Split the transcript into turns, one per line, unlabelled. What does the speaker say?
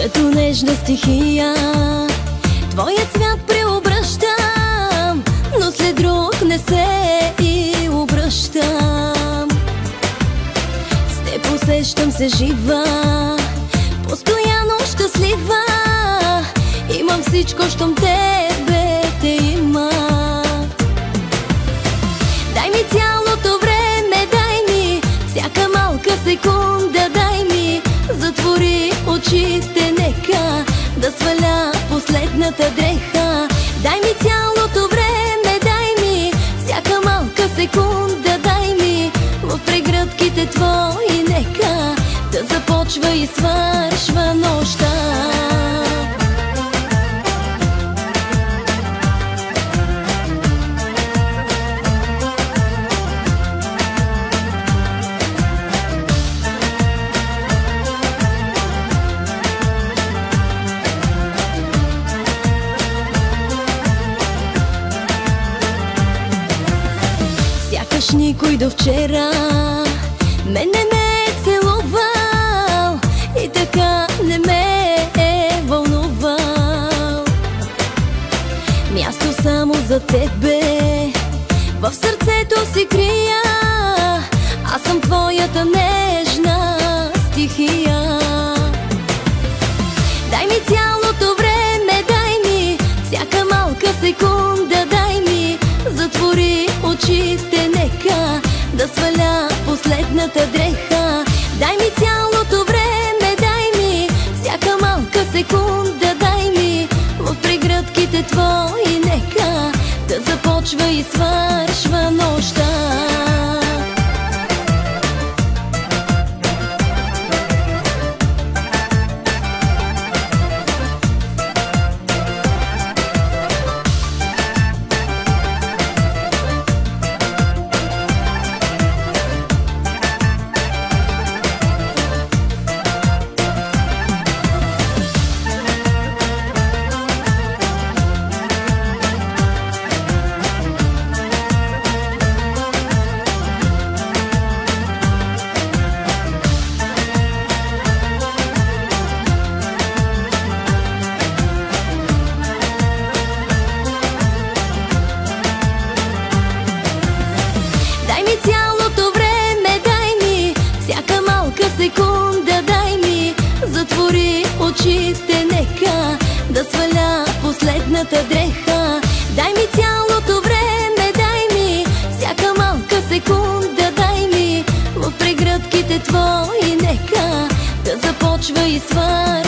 като нежна стихия. Твоят цвят преобръщам, но след друг не се и обръщам. С теб усещам се жива, постоянно щастлива. Имам всичко, щом тебе те има. Дай ми цялото време, дай ми всяка малка секунда, дай ми. Затвори очите, нека да сваля последната дреха. Дай ми цялото време, дай ми всяка малка секунда, дай ми. В прегръдките твои нека да започва и свършва нощта. Сякаш никой до вчера мен не ме е целувал и така не ме е вълнувал. Място само за тебе в сърцето си крия. Аз съм твоята нежна стихия. Дай ми цялото време, дай ми всяка малка секунда, дай ми. Затвори очите, нека да сваля последната дреха. Дай ми цялото време, дай ми всяка малка секунда, дай ми. В прегръдките твои нека да започва и свършва нощта. Цялото време, дай ми всяка малка секунда, дай ми. Затвори очите, нека да сваля последната дреха. Дай ми цялото време, дай ми всяка малка секунда, дай ми. В прегръдките твои нека да започва и свършва.